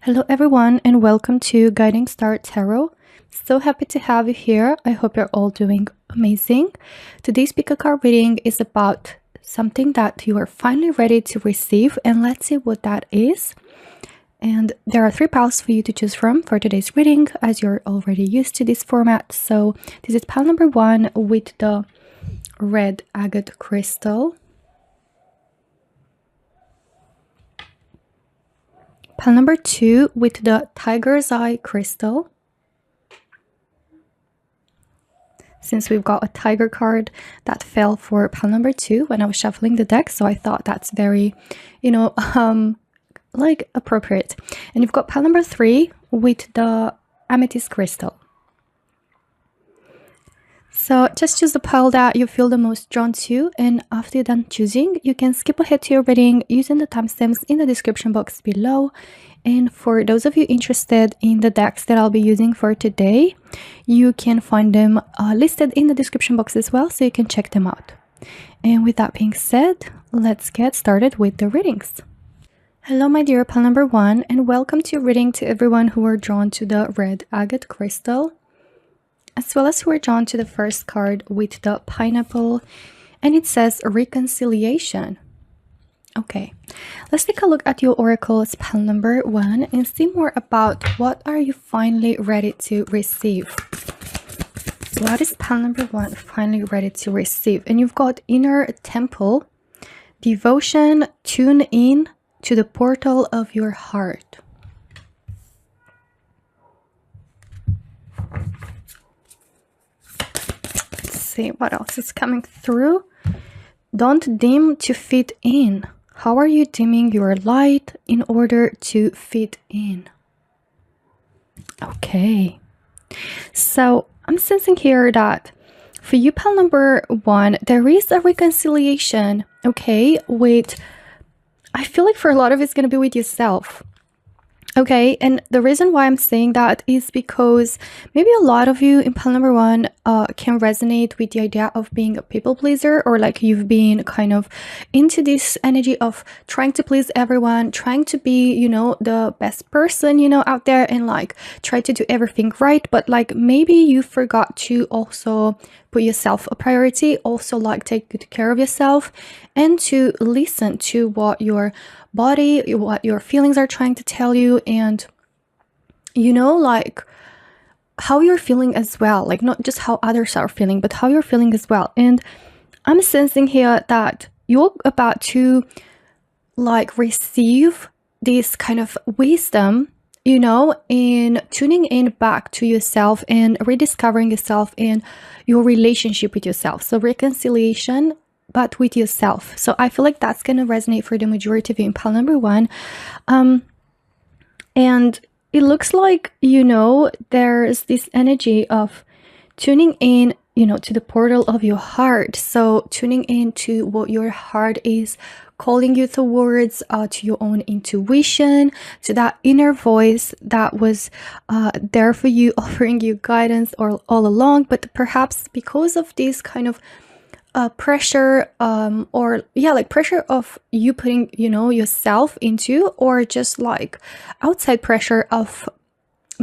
Hello everyone and welcome to Guiding Star Tarot. So happy to have you here. I hope you're all doing amazing. Today's PickACard reading is about something that you are finally ready to receive, and let's see what that is. And there are 3 piles for you to choose from for today's reading, as you're already used to this format. So this is pile number 1 with the red agate crystal. Pile number 2 with the tiger's eye crystal. Since we've got a tiger card that fell for pile number 2 when I was shuffling the deck, so I thought that's very, like appropriate. And you've got pile number 3 with the amethyst crystal. So just choose the pile that you feel the most drawn to, and after you're done choosing, you can skip ahead to your reading using the timestamps in the description box below. And for those of you interested in the decks that I'll be using for today, you can find them listed in the description box as well, so you can check them out. And with that being said, let's get started with the readings. Hello my dear pile number 1, and welcome to your reading to everyone who are drawn to the red agate crystal, as well as who are drawn to the first card with the pineapple, and it says reconciliation. Okay, let's take a look at your oracle's pile number 1 and see more about what are you finally ready to receive. What is pile number 1 finally ready to receive? And you've got inner temple, devotion, tune in to the portal of your heart. See what else is coming through. Don't dim to fit in. How are you dimming your light in order to fit in? Okay, so I'm sensing here that for you pile number 1, there is a reconciliation, okay, with, I feel like for a lot of it's going to be with yourself. Okay, and the reason why I'm saying that is because maybe a lot of you in pile number 1 can resonate with the idea of being a people pleaser, or like you've been kind of into this energy of trying to please everyone, trying to be, the best person, out there, and like try to do everything right. But like maybe you forgot to also put yourself a priority, also like take good care of yourself, and to listen to what your body, what your feelings are trying to tell you, and like how you're feeling as well, like not just how others are feeling, but how you're feeling as well. And I'm sensing here that you're about to like receive this kind of wisdom, in tuning in back to yourself and rediscovering yourself and your relationship with yourself. So reconciliation, but with yourself. So I feel like that's going to resonate for the majority of you in pile number 1. And it looks like, there's this energy of tuning in, to the portal of your heart. So tuning in to what your heart is calling you towards, to your own intuition, to that inner voice that was there for you, offering you guidance all along. But perhaps because of this kind of pressure, pressure of you putting, yourself into, or just like outside pressure of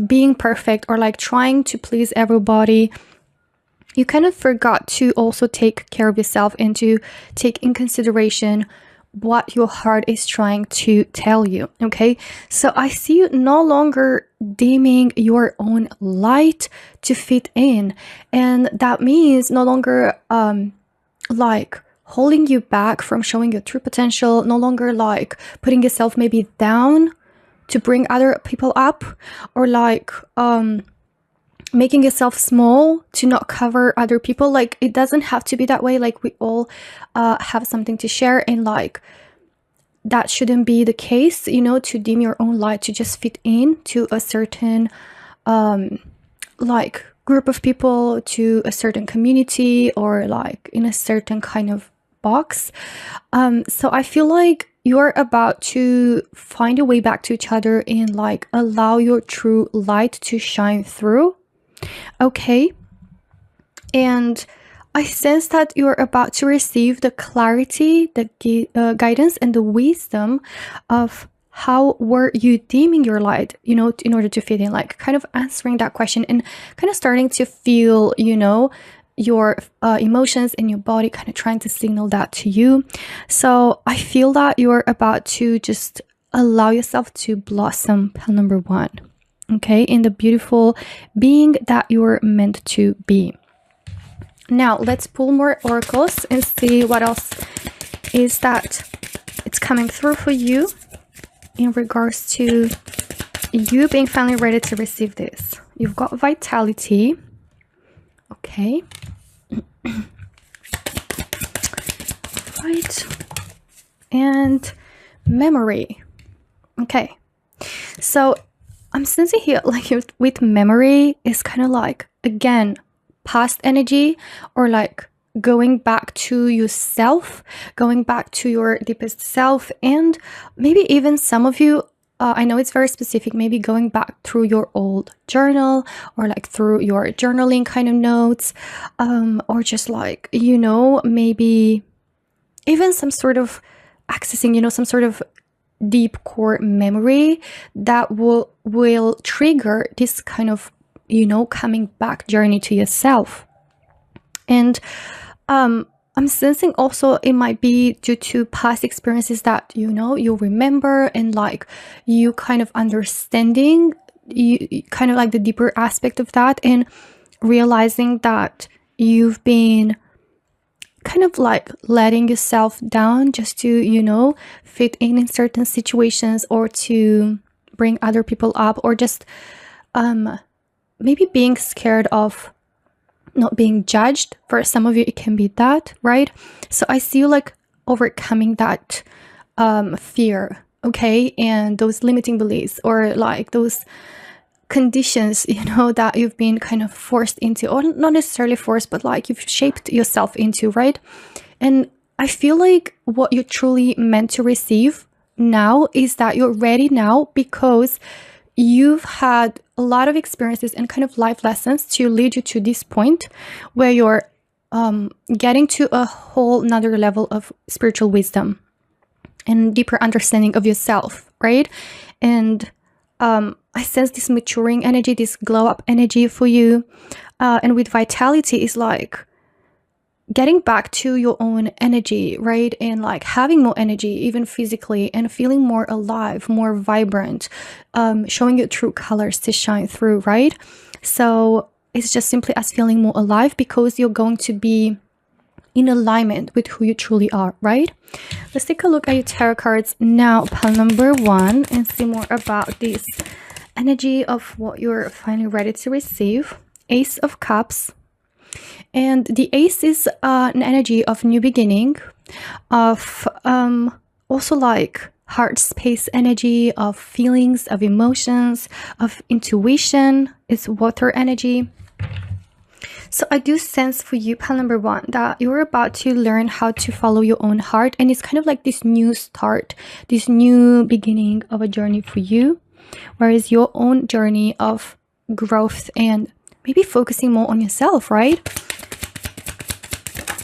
being perfect, or like trying to please everybody, you kind of forgot to also take care of yourself and to take in consideration what your heart is trying to tell you. Okay, so I see you no longer dimming your own light to fit in, and that means no longer like holding you back from showing your true potential, no longer like putting yourself maybe down to bring other people up, or like making yourself small to not cover other people. Like it doesn't have to be that way. Like we all have something to share, and like that shouldn't be the case, to dim your own light to just fit in to a certain like group of people, to a certain community, or like in a certain kind of box. So I feel like you're about to find a way back to each other and like allow your true light to shine through. Okay, and I sense that you're about to receive the clarity, the guidance, and the wisdom of how were you dimming your light, you know, in order to fit in? Like kind of answering that question and kind of starting to feel, you know, your emotions in your body kind of trying to signal that to you. So I feel that you're about to just allow yourself to blossom, pile number 1, okay, in the beautiful being that you're meant to be. Now let's pull more oracles and see what else is that it's coming through for you in regards to you being finally ready to receive this. You've got vitality, okay. Right. And memory. Okay. So I'm sensing here, like with memory, is kind of like, again, past energy, or like going back to yourself, going back to your deepest self, and maybe even some of you, I know it's very specific, maybe going back through your old journal, or like through your journaling kind of notes, or just like, you know, maybe even some sort of accessing, you know, some sort of deep core memory that will trigger this kind of, you know, coming back journey to yourself. And I'm sensing also it might be due to past experiences that, you know, you remember, and like you kind of understanding, you kind of like the deeper aspect of that, and realizing that you've been kind of like letting yourself down just to, you know, fit in certain situations, or to bring other people up, or just maybe being scared of not being judged. For some of you it can be that, right? So I see you like overcoming that fear, okay, and those limiting beliefs, or like those conditions, you know, that you've been kind of forced into, or not necessarily forced, but like you've shaped yourself into, right? And I feel like what you're truly meant to receive now is that you're ready now, because you've had a lot of experiences and kind of life lessons to lead you to this point where you're getting to a whole nother level of spiritual wisdom and deeper understanding of yourself, right? And I sense this maturing energy, this glow up energy for you. And with vitality is like getting back to your own energy, right? And like having more energy, even physically, and feeling more alive, more vibrant, showing your true colors to shine through, right? So it's just simply as feeling more alive, because you're going to be in alignment with who you truly are, right? Let's take a look at your tarot cards now, pile number 1, and see more about this energy of what you're finally ready to receive. Ace of Cups. And the Ace is an energy of new beginning, of also like heart space energy, of feelings, of emotions, of intuition. It's water energy. So I do sense for you, pile number 1, that you're about to learn how to follow your own heart. And it's kind of like this new start, this new beginning of a journey for you. Whereas your own journey of growth and maybe focusing more on yourself, right?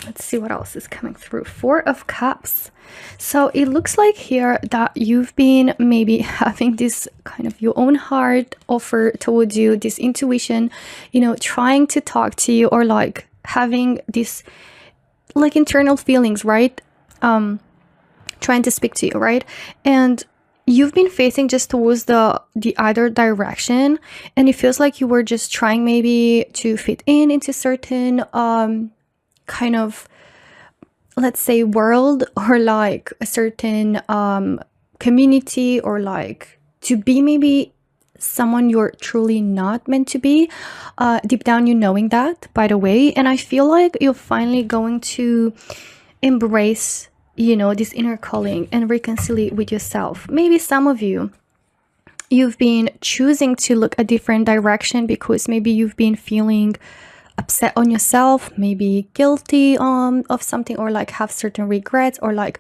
Let's see what else is coming through. 4 of Cups. So it looks like here that you've been maybe having this kind of your own heart offer towards you, this intuition, you know, trying to talk to you, or like having this like internal feelings, right? Trying to speak to you, right? And you've been facing just towards the other direction, and it feels like you were just trying maybe to fit in into certain kind of, let's say, world, or like a certain community, or like to be maybe someone you're truly not meant to be, deep down you knowing that, by the way. And I feel like you're finally going to embrace, you know, this inner calling and reconcile with yourself. Maybe some of you, you've been choosing to look a different direction because maybe you've been feeling upset on yourself, maybe guilty of something, or like have certain regrets, or like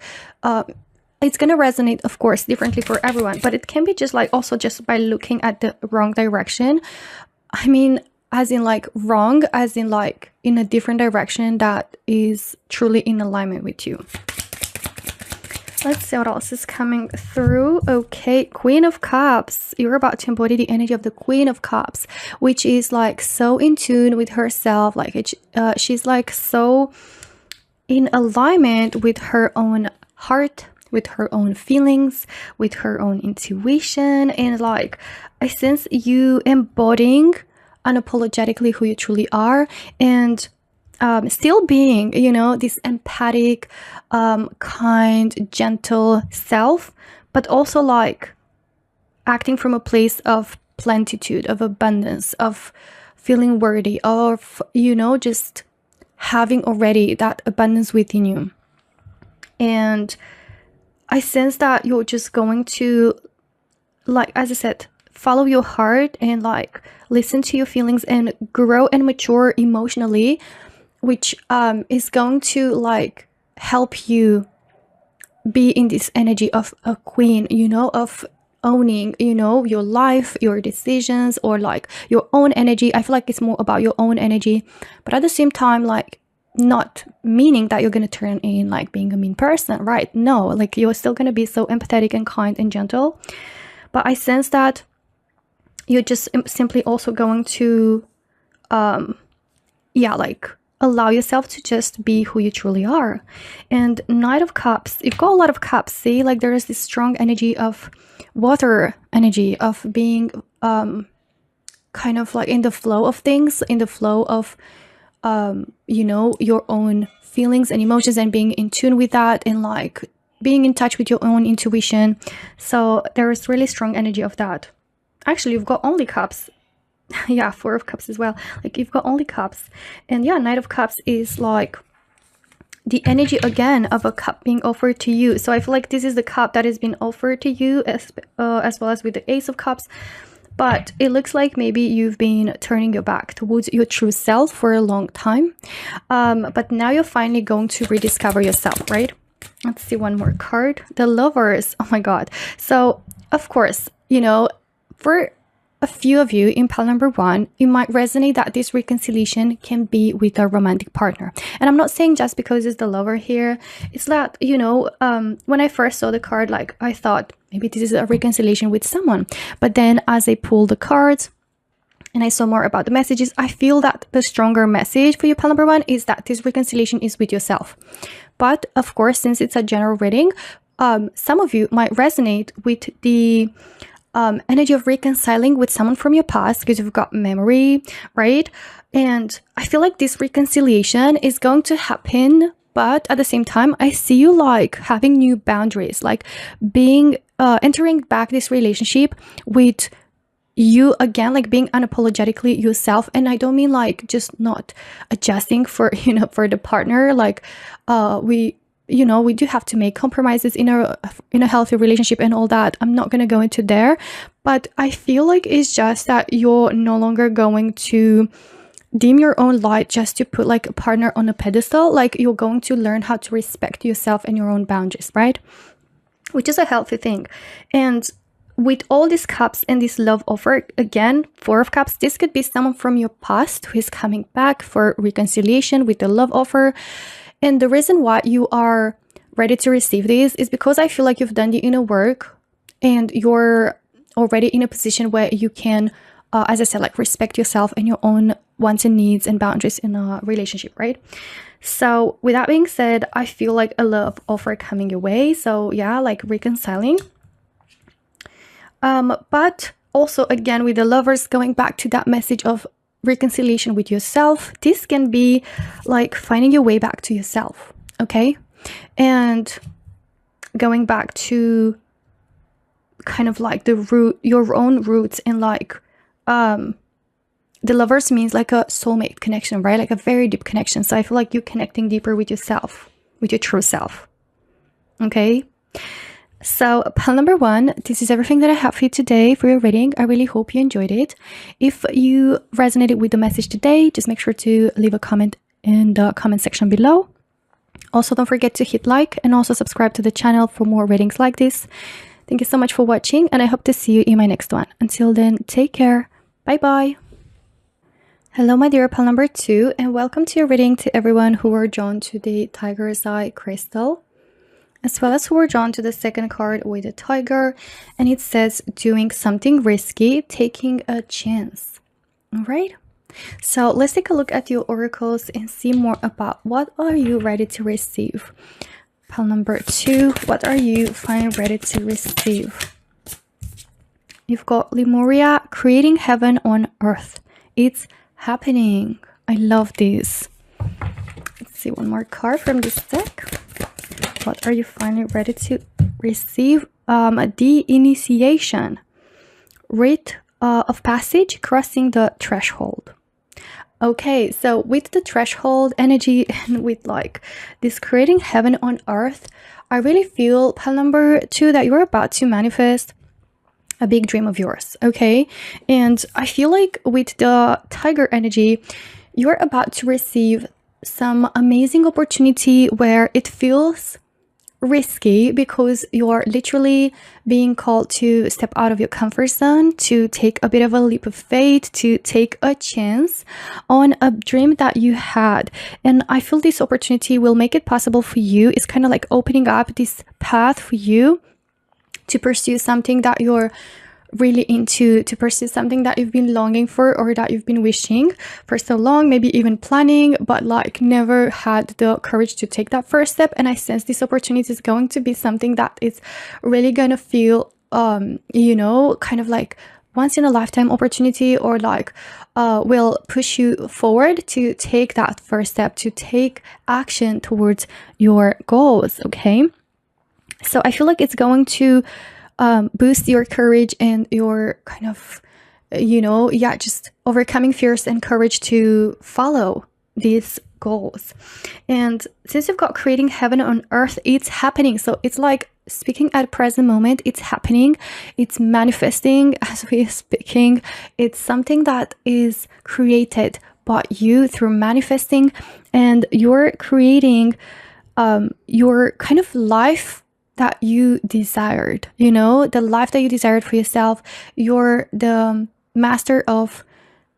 it's gonna resonate, of course, differently for everyone, but it can be just like also just by looking at the wrong direction. I mean, as in like wrong, as in like in a different direction that is truly in alignment with you. Let's see what else is coming through. Okay, Queen of Cups. You're about to embody the energy of the Queen of Cups, which is like so in tune with herself. Like she's like so in alignment with her own heart, with her own feelings, with her own intuition. And like I sense you embodying unapologetically who you truly are, and still being, you know, this empathic, kind, gentle self, but also like acting from a place of plenitude, of abundance, of feeling worthy, of, you know, just having already that abundance within you. And I sense that you're just going to, like, as I said, follow your heart and like listen to your feelings and grow and mature emotionally, which is going to like help you be in this energy of a queen, you know, of owning, you know, your life, your decisions, or like your own energy. I feel like it's more about your own energy, but at the same time, like, not meaning that you're going to turn in like being a mean person, right? No, like you're still going to be so empathetic and kind and gentle. But I sense that you're just simply also going to like allow yourself to just be who you truly are. And Knight of Cups, you've got a lot of cups. See, like there is this strong energy of water energy, of being kind of like in the flow of things, in the flow of you know, your own feelings and emotions, and being in tune with that, and like being in touch with your own intuition. So there is really strong energy of that. Actually, you've got only cups. Yeah, 4 of Cups as well. Like you've got only cups. And yeah, Knight of Cups is like the energy again of a cup being offered to you. So I feel like this is the cup that has been offered to you, as well as with the Ace of Cups. But it looks like maybe you've been turning your back towards your true self for a long time. But now you're finally going to rediscover yourself, right? Let's see one more card. The Lovers. Oh my God. So, of course, you know, for a few of you in pile number 1, it might resonate that this reconciliation can be with a romantic partner. And I'm not saying just because it's the Lover here. It's that, you know, when I first saw the card, like I thought maybe this is a reconciliation with someone. But then as I pulled the cards and I saw more about the messages, I feel that the stronger message for you, pile number 1, is that this reconciliation is with yourself. But of course, since it's a general reading, some of you might resonate with the energy of reconciling with someone from your past, because you've got memory, right? And I feel like this reconciliation is going to happen, but at the same time, I see you like having new boundaries, like being entering back this relationship with you again, like being unapologetically yourself. And I don't mean like just not adjusting for, you know, for the partner. Like we do have to make compromises in a healthy relationship and all that. I'm not going to go into there, but I feel like it's just that you're no longer going to dim your own light just to put like a partner on a pedestal. Like you're going to learn how to respect yourself and your own boundaries, right? Which is a healthy thing. And with all these cups and this love offer, again, 4 of Cups, this could be someone from your past who is coming back for reconciliation with the love offer. And the reason why you are ready to receive this is because I feel like you've done the inner work and you're already in a position where you can, as I said, like respect yourself and your own wants and needs and boundaries in a relationship, right? So with that being said, I feel like a love offer coming your way. So yeah, like reconciling. But also again, with the Lovers, going back to that message of reconciliation with yourself, this can be like finding your way back to yourself, okay? And going back to kind of like your own roots, and like the Lovers means like a soulmate connection, right? Like a very deep connection. So I feel like you're connecting deeper with yourself, with your true self, okay? So pile number 1, this is everything that I have for you today for your reading. I really hope you enjoyed it. If you resonated with the message today, just make sure to leave a comment in the comment section below. Also, don't forget to hit like and also subscribe to the channel for more readings like this. Thank you so much for watching, and I hope to see you in my next one. Until then, take care. Bye bye. Hello, my dear pile number 2, and welcome to your reading to everyone who were drawn to the Tiger's Eye crystal. As well as we're drawn to the second card with a tiger, and it says doing something risky, taking a chance. All right. So let's take a look at your oracles and see more about what are you ready to receive. Pile number 2, what are you finally ready to receive? You've got Lemuria, creating heaven on earth. It's happening. I love this. Let's see one more card from this deck. What are you finally ready to receive? The initiation. Rite of passage, crossing the threshold. Okay, so with the threshold energy and with like this creating heaven on earth, I really feel, pile number 2, that you're about to manifest a big dream of yours, okay? And I feel like with the tiger energy, you're about to receive some amazing opportunity where it feels risky because you're literally being called to step out of your comfort zone, to take a bit of a leap of faith, to take a chance on a dream that you had. And I feel this opportunity will make it possible for you. It's kind of like opening up this path for you to pursue something that you're really into, to pursue something that you've been longing for or that you've been wishing for so long, maybe even planning, but like never had the courage to take that first step. And I sense this opportunity is going to be something that is really gonna feel you know, kind of like once in a lifetime opportunity, or like will push you forward to take that first step, to take action towards your goals. Okay, so I feel like it's going to boost your courage and your kind of, you know, yeah, just overcoming fears and courage to follow these goals. And since you've got creating heaven on earth, it's happening. So it's like speaking at present moment, it's happening, it's manifesting as we are speaking. It's something that is created by you through manifesting, and you're creating your kind of life that you desired, you know, the life that you desired for yourself. You're the master of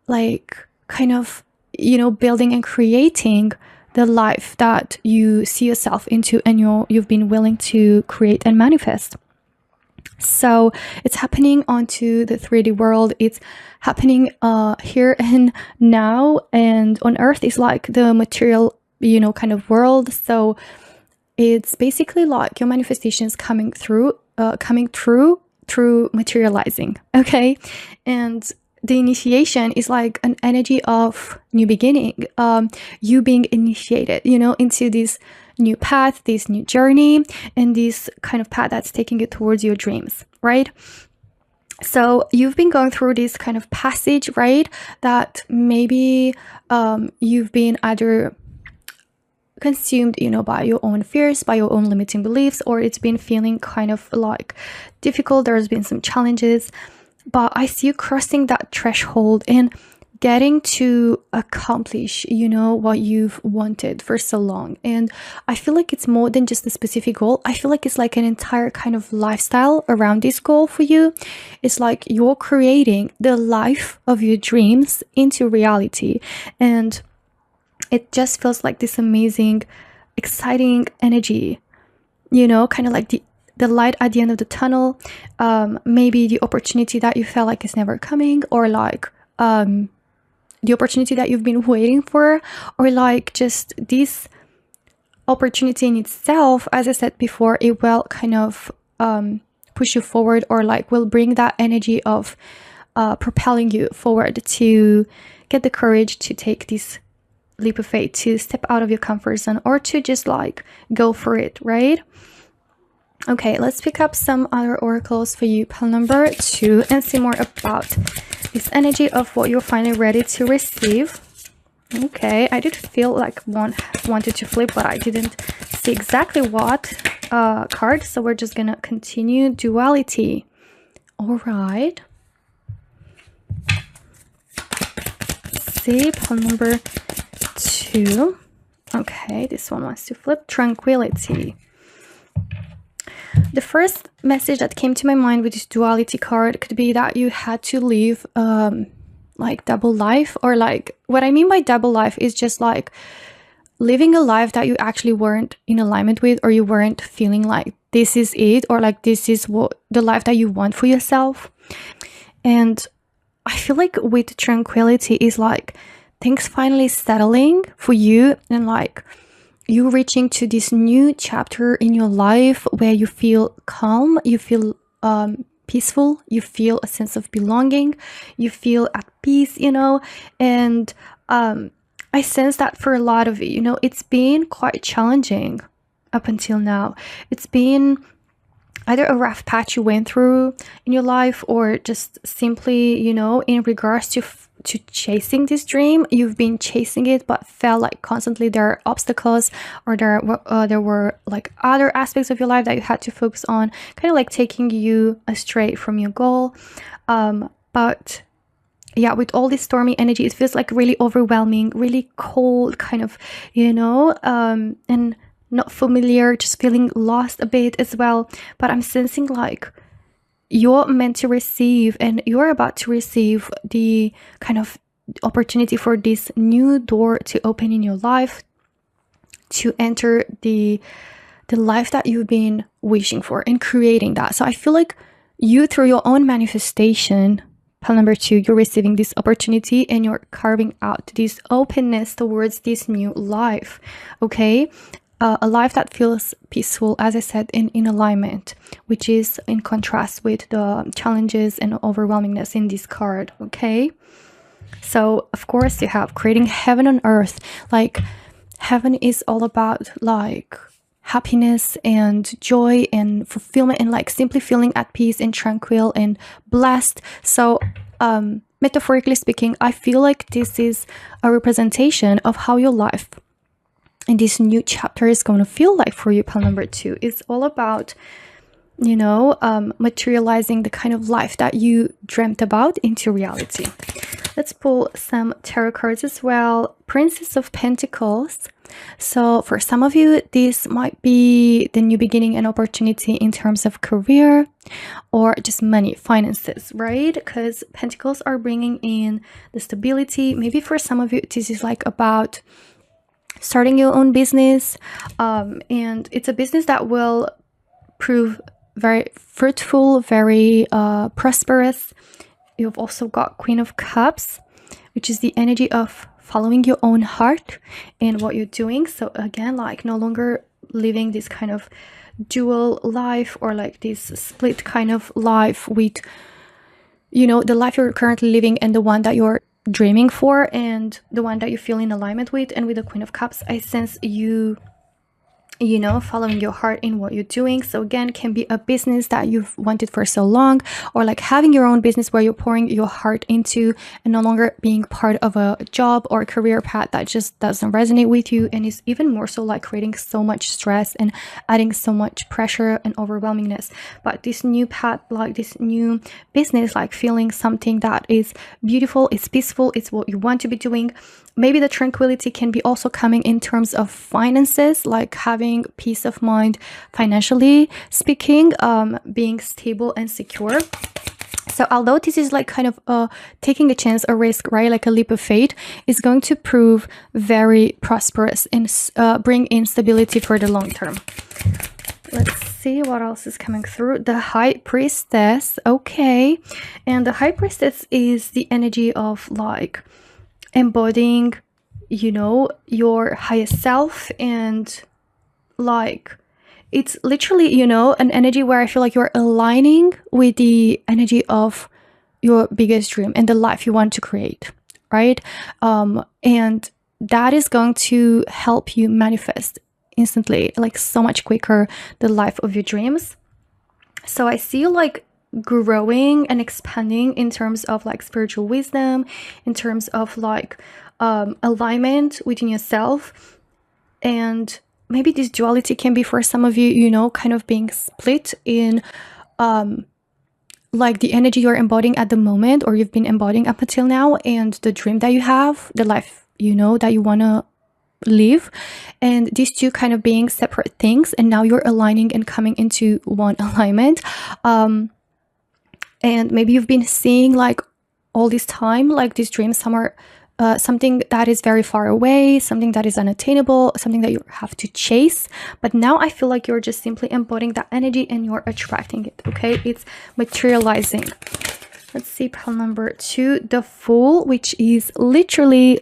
like kind of, you know, building and creating the life that you see yourself into and you've been willing to create and manifest. So it's happening onto the 3D world. It's happening here and now, and on earth is like the material, you know, kind of world. So it's basically like your manifestations coming through through materializing. Okay, and the initiation is like an energy of new beginning, you being initiated, you know, into this new path, this new journey, and this kind of path that's taking you towards your dreams, right? So you've been going through this kind of passage, right, that maybe you've been either consumed, you know, by your own fears, by your own limiting beliefs, or it's been feeling kind of like difficult. There's been some challenges, but I see you crossing that threshold and getting to accomplish, you know, what you've wanted for so long. And I feel like it's more than just a specific goal. I feel like it's like an entire kind of lifestyle around this goal for you. It's like you're creating the life of your dreams into reality, and it just feels like this amazing, exciting energy, you know, kind of like the light at the end of the tunnel, maybe the opportunity that you felt like is never coming, or like the opportunity that you've been waiting for, or like just this opportunity in itself. As I said before, it will kind of push you forward, or like will bring that energy of propelling you forward to get the courage to take this leap of faith, to step out of your comfort zone, or to just like go for it, right? Okay, let's pick up some other oracles for you, pile number 2, and see more about this energy of what you're finally ready to receive. Okay, I did feel like one wanted to flip, but I didn't see exactly what card, so we're just gonna continue. Duality. All right, see, pile number 2. Okay, this one wants to flip. Tranquility. The first message that came to my mind with this duality card could be that you had to live like double life, or like what I mean by double life is just like living a life that you actually weren't in alignment with, or you weren't feeling like this is it, or like this is what the life that you want for yourself. And I feel like with tranquility is like things finally settling for you, and like you reaching to this new chapter in your life where you feel calm, you feel peaceful, you feel a sense of belonging, you feel at peace, you know. And I sense that for a lot of you, you know, it's been quite challenging up until now. It's been either a rough patch you went through in your life, or just simply, you know, in regards to chasing this dream. You've been chasing it but felt like constantly there are obstacles, or there were like other aspects of your life that you had to focus on, kind of like taking you astray from your goal. But yeah, with all this stormy energy, it feels like really overwhelming, really cold, kind of, you know, and not familiar, just feeling lost a bit as well. But I'm sensing like you're meant to receive, and you're about to receive the kind of opportunity for this new door to open in your life, to enter the life that you've been wishing for and creating that. So I feel like you, through your own manifestation, pile number 2, you're receiving this opportunity and you're carving out this openness towards this new life. Okay, a life that feels peaceful, as I said, in alignment, which is in contrast with the challenges and overwhelmingness in this card. Okay, so of course you have creating heaven on earth. Like heaven is all about like happiness and joy and fulfillment, and like simply feeling at peace and tranquil and blessed. So metaphorically speaking, I feel like this is a representation of how your life and this new chapter is going to feel like for you, pile number 2. It's all about, you know, materializing the kind of life that you dreamt about into reality. Let's pull some tarot cards as well. Princess of Pentacles. So for some of you, this might be the new beginning and opportunity in terms of career or just money, finances, right? Because Pentacles are bringing in the stability. Maybe for some of you, this is like about starting your own business, and it's a business that will prove very fruitful, very prosperous. You've also got Queen of Cups, which is the energy of following your own heart and what you're doing. So again, like no longer living this kind of dual life, or like this split kind of life with, you know, the life you're currently living and the one that you're dreaming for, and the one that you feel in alignment with. And with the Queen of Cups, I sense you know, following your heart in what you're doing. So again, can be a business that you've wanted for so long, or like having your own business where you're pouring your heart into and no longer being part of a job or a career path that just doesn't resonate with you, and is even more so like creating so much stress and adding so much pressure and overwhelmingness. But this new path, like this new business, like feeling something that is beautiful, it's peaceful, it's what you want to be doing. Maybe the tranquility can be also coming in terms of finances, like having peace of mind financially speaking, being stable and secure. So although this is like kind of taking a chance, a risk, right, like a leap of faith, is going to prove very prosperous and bring in stability for the long term. Let's see what else is coming through. The High Priestess. Okay, and the High Priestess is the energy of like embodying, you know, your highest self, and like it's literally, you know, an energy where I feel like you're aligning with the energy of your biggest dream and the life you want to create, right? And that is going to help you manifest instantly, like so much quicker, the life of your dreams. So I see you like growing and expanding in terms of like spiritual wisdom, in terms of like alignment within yourself. And maybe this duality can be for some of you, you know, kind of being split in like the energy you're embodying at the moment, or you've been embodying up until now, and the dream that you have, the life, you know, that you want to live, and these two kind of being separate things, and now you're aligning and coming into one alignment. And maybe you've been seeing like all this time, like this dream somewhere something that is very far away, something that is unattainable, something that you have to chase. But now I feel like you're just simply embodying that energy and you're attracting it, okay? It's materializing. Let's see, pile number 2, the Fool, which is literally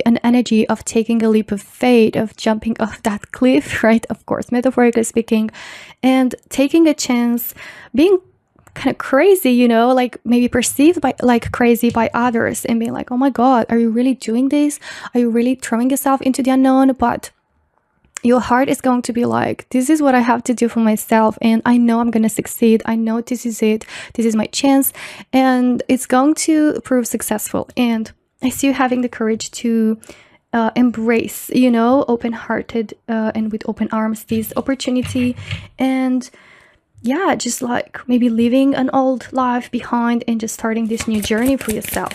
an energy of taking a leap of faith, of jumping off that cliff, right? Of course, metaphorically speaking, and taking a chance, being kind of crazy, you know, like maybe perceived by like crazy by others, and being like, oh my God, are you really doing this? Are you really throwing yourself into the unknown? But your heart is going to be like, this is what I have to do for myself, and I know I'm gonna succeed. I know this is it. This is my chance, and it's going to prove successful. And I see you having the courage to embrace, you know, open-hearted and with open arms this opportunity, and yeah, just like maybe leaving an old life behind and just starting this new journey for yourself.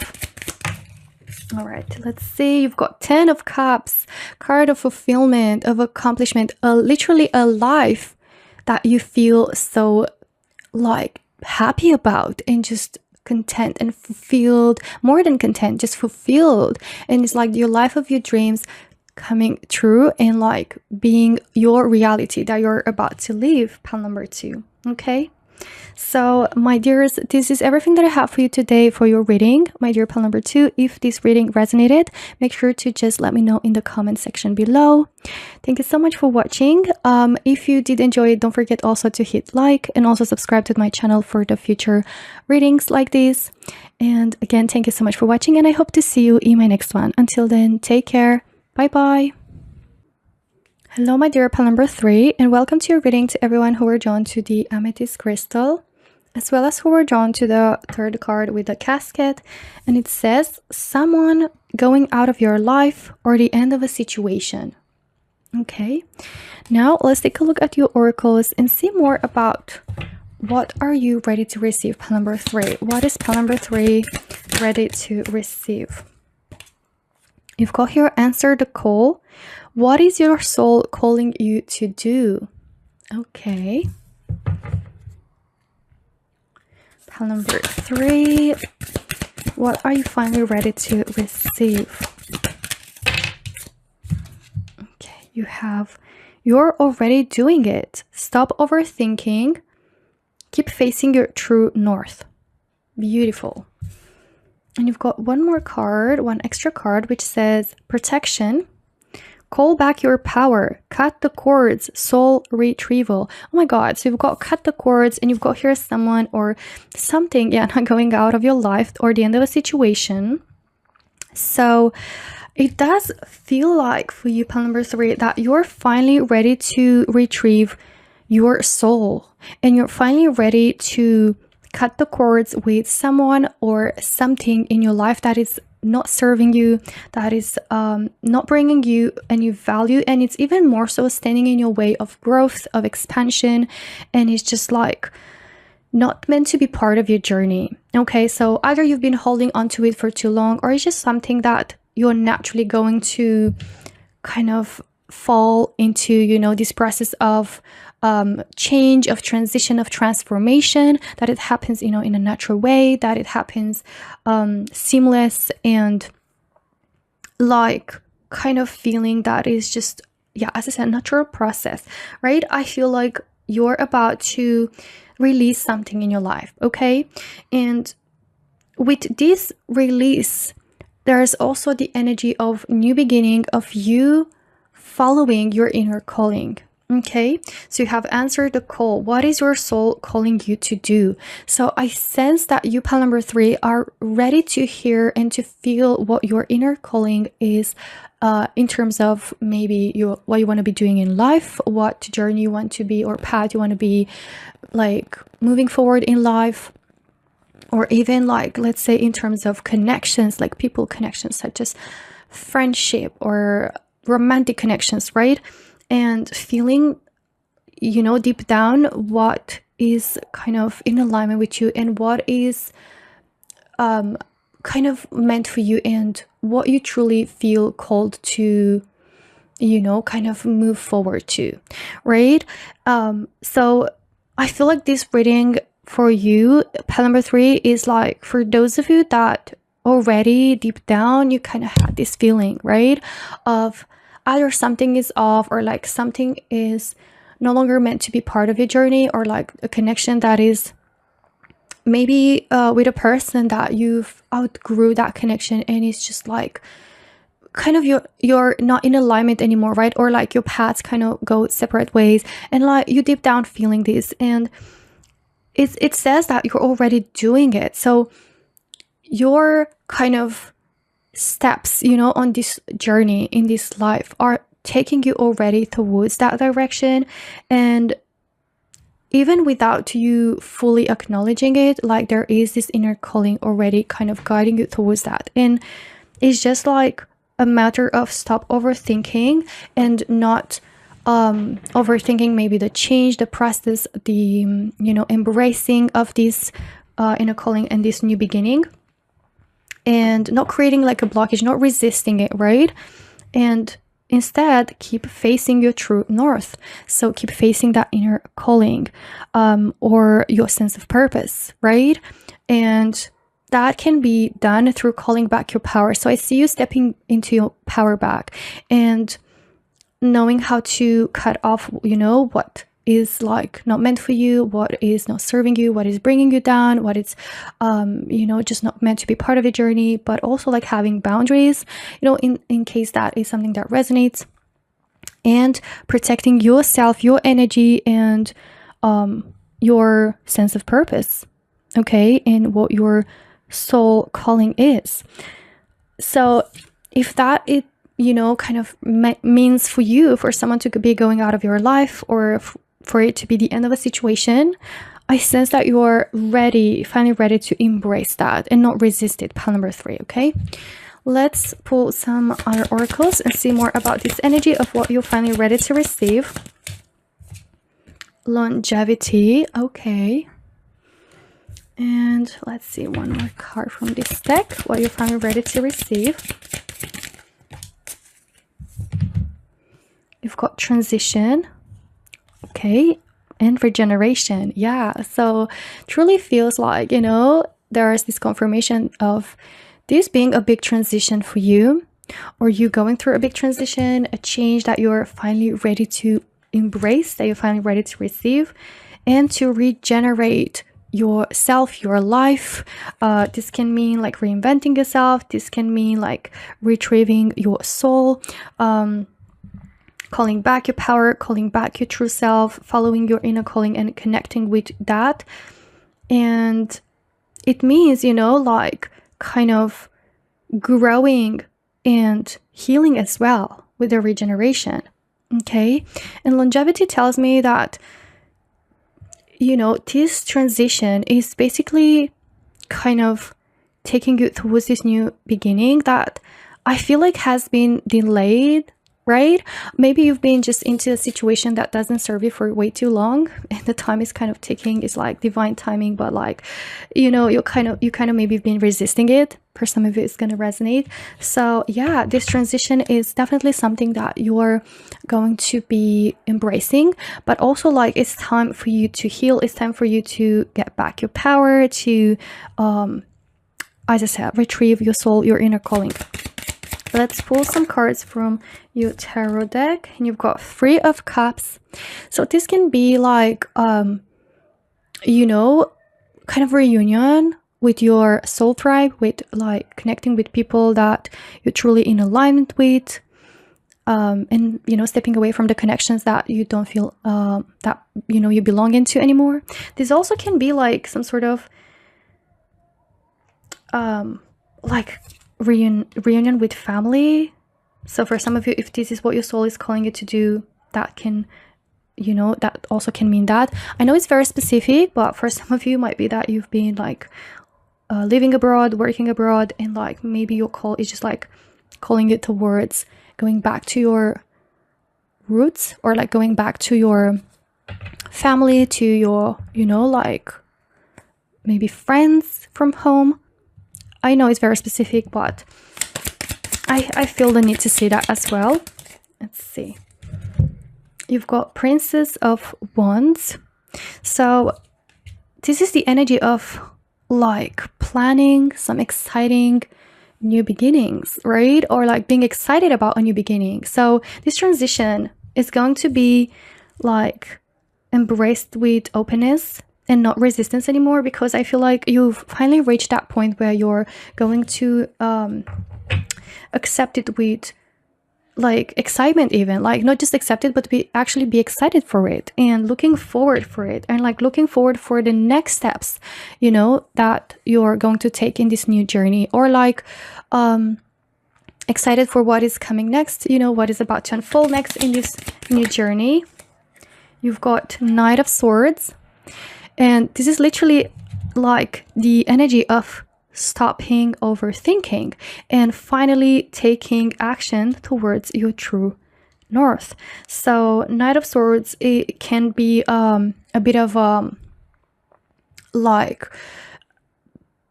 All right, let's see. You've got 10 of Cups, card of fulfillment, of accomplishment, literally a life that you feel so like happy about and just content and fulfilled, more than content, just fulfilled. And it's like your life of your dreams coming true and like being your reality that you're about to live, pile number 2. Okay, so my dears, this is everything that I have for you today for your reading, my dear pile number 2. If this reading resonated, make sure to just let me know in the comment section below. Thank you so much for watching. If you did enjoy it, don't forget also to hit like and also subscribe to my channel for the future readings like this. And again, thank you so much for watching, and I hope to see you in my next one. Until then, take care. Bye bye. Hello, my dear pile number 3, and welcome to your reading to everyone who were drawn to the amethyst crystal, as well as who were drawn to the third card with the casket. And it says, someone going out of your life or the end of a situation. Okay, now let's take a look at your oracles and see more about what are you ready to receive, pile number 3. What is pile number 3 ready to receive? You've got here, answer the call. What is your soul calling you to do? Okay. Pile number 3. What are you finally ready to receive? Okay, you have, you're already doing it. Stop overthinking. Keep facing your true north. Beautiful. And you've got one more card, one extra card, which says protection. Call back your power. Cut the cords. Soul retrieval. Oh my God. So you've got cut the cords, and you've got here someone or something, yeah, not going out of your life or the end of a situation. So it does feel like for you, pile number 3, that you're finally ready to retrieve your soul, and you're finally ready to cut the cords with someone or something in your life that is not serving you, that is not bringing you any value, and it's even more so standing in your way of growth, of expansion, and it's just like not meant to be part of your journey. Okay, so either you've been holding on to it for too long, or it's just something that you're naturally going to kind of fall into, you know, this process of change, of transition, of transformation, that it happens, you know, in a natural way, that it happens seamless, and like kind of feeling that is just, yeah, as I said, natural process, right? I feel like you're about to release something in your life, okay? And with this release, there's also the energy of new beginning, of you following your inner calling. Okay, so you have answered the call. What is your soul calling you to do? So I sense that you, pile number 3, are ready to hear and to feel what your inner calling is, in terms of maybe what you want to be doing in life, what journey you want to be or path you want to be like moving forward in life, or even like, let's say, in terms of connections, like people connections, such as friendship or romantic connections, right? And feeling, you know, deep down what is kind of in alignment with you, and what is kind of meant for you, and what you truly feel called to, you know, kind of move forward to, right? So I feel like this reading for you, pile number 3, is like for those of you that already deep down you kind of had this feeling, right, of either something is off, or like something is no longer meant to be part of your journey, or like a connection that is maybe with a person that you've outgrew that connection, and it's just like kind of you're not in alignment anymore, right? Or like your paths kind of go separate ways, and like you deep down feeling this, and it says that you're already doing it. So your kind of steps, you know, on this journey in this life are taking you already towards that direction. And even without you fully acknowledging it, like there is this inner calling already kind of guiding you towards that. And it's just like a matter of stop overthinking, and not overthinking maybe the change, the process, the you know, embracing of this inner calling and this new beginning, and not creating like a blockage, not resisting it, right? And instead keep facing your true north. So keep facing that inner calling, or your sense of purpose, right? And that can be done through calling back your power. So I see you stepping into your power back and knowing how to cut off, you know, what is like not meant for you, what is not serving you, what is bringing you down, what is you know, just not meant to be part of your journey. But also like having boundaries, you know, in case that is something that resonates, and protecting yourself, your energy, and your sense of purpose, okay, and what your soul calling is. So if that it, you know, kind of means for you, for someone to be going out of your life, or for it to be the end of a situation, I sense that you're ready, finally ready to embrace that and not resist it. Pile number 3, okay? Let's pull some other oracles and see more about this energy of what you're finally ready to receive. Longevity, okay. And let's see one more card from this deck, what you're finally ready to receive. You've got transition, okay, and regeneration. Yeah, so truly feels like, you know, there's this confirmation of this being a big transition for you, or you going through a big transition, a change that you're finally ready to embrace, that you're finally ready to receive, and to regenerate yourself, your life. This can mean like reinventing yourself. This can mean like retrieving your soul, calling back your power, calling back your true self, following your inner calling and connecting with that. And it means, you know, like kind of growing and healing as well with the regeneration, okay? And longevity tells me that, you know, this transition is basically kind of taking you towards this new beginning that I feel like has been delayed, right? Maybe you've been just into a situation that doesn't serve you for way too long, and the time is kind of ticking. It's like divine timing, but like, you know, you kind of maybe been resisting it. For some of you, it's going to resonate. So yeah, this transition is definitely something that you're going to be embracing, but also like it's time for you to heal. It's time for you to get back your power, to as I said, retrieve your soul, your inner calling. Let's pull some cards from your tarot deck. And you've got 3 of Cups. So this can be like, you know, kind of reunion with your soul tribe, with like connecting with people that you're truly in alignment with, and, you know, stepping away from the connections that you don't feel that, you know, you belong into anymore. This also can be like some sort of like reunion with family. So for some of you, if this is what your soul is calling you to do, that can, you know, that also can mean that. I know it's very specific, but for some of you, it might be that you've been like living abroad, working abroad, and like maybe your call is just like calling it towards going back to your roots, or like going back to your family, to your, you know, like maybe friends from home. I know it's very specific, but I feel the need to say that as well. Let's see. You've got Princess of Wands. So this is the energy of like planning some exciting new beginnings, right? Or like being excited about a new beginning. So this transition is going to be like embraced with openness and not resistance anymore, because I feel like you've finally reached that point where you're going to accept it with like excitement, even like not just accept it, but actually be excited for it and looking forward for it, and like looking forward for the next steps, you know, that you're going to take in this new journey, or like excited for what is coming next, you know, what is about to unfold next in this new journey. You've got Knight of Swords, and this is literally like the energy of stopping overthinking and finally taking action towards your true north. So Knight of Swords, it can be a bit of like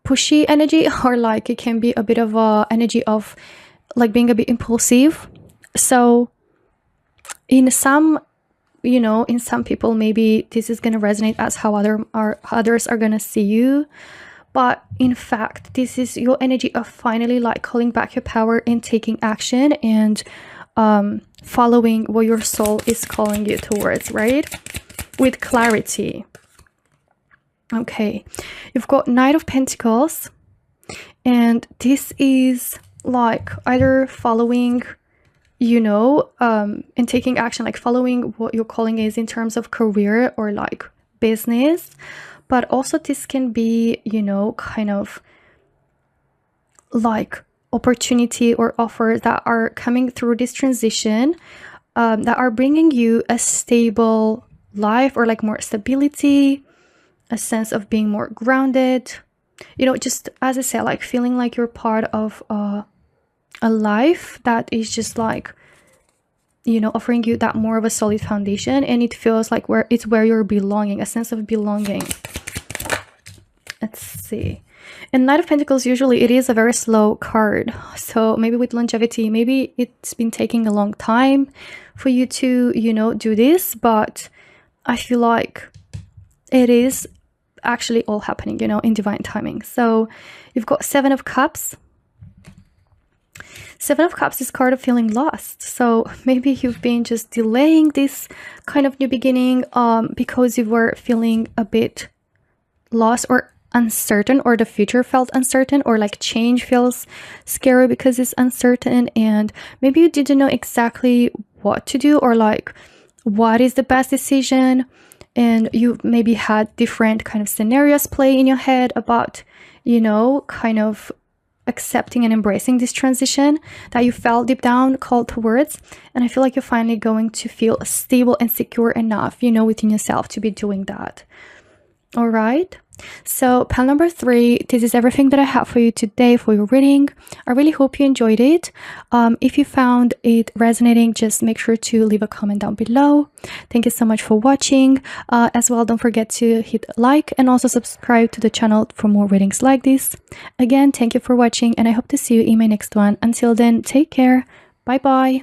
pushy energy, or like it can be a bit of energy of like being a bit impulsive. So in some, you know, in some people, maybe this is going to resonate as how others are going to see you. But in fact, this is your energy of finally like calling back your power and taking action and following what your soul is calling you towards, right? With clarity. Okay, you've got Knight of Pentacles, and this is like either following, you know, and taking action, like following what your calling is in terms of career or like business. But also this can be, you know, kind of like opportunity or offers that are coming through this transition, that are bringing you a stable life, or like more stability, a sense of being more grounded, you know, just as I said, like feeling like you're part of a life that is just like, you know, offering you that more of a solid foundation, and it feels like where you're belonging, a sense of belonging. Let's see. And Knight of Pentacles, usually it is a very slow card. So maybe with longevity, maybe it's been taking a long time for you to, you know, do this, but I feel like it is actually all happening, you know, in divine timing. So you've got Seven of Cups. Seven of Cups is card of feeling lost. So maybe you've been just delaying this kind of new beginning because you were feeling a bit lost or uncertain, or the future felt uncertain, or like change feels scary because it's uncertain, and maybe you didn't know exactly what to do, or like what is the best decision, and you maybe had different kind of scenarios play in your head about, you know, kind of accepting and embracing this transition that you felt deep down called towards. And I feel like you're finally going to feel stable and secure enough, you know, within yourself to be doing that. All right. So pile number 3, this is everything that I have for you today for your reading. I really hope you enjoyed it. If you found it resonating, just make sure to leave a comment down below. Thank you so much for watching. As well, don't forget to hit like and also subscribe to the channel for more readings like this. Again, thank you for watching, and I hope to see you in my next one. Until then, take care. Bye bye.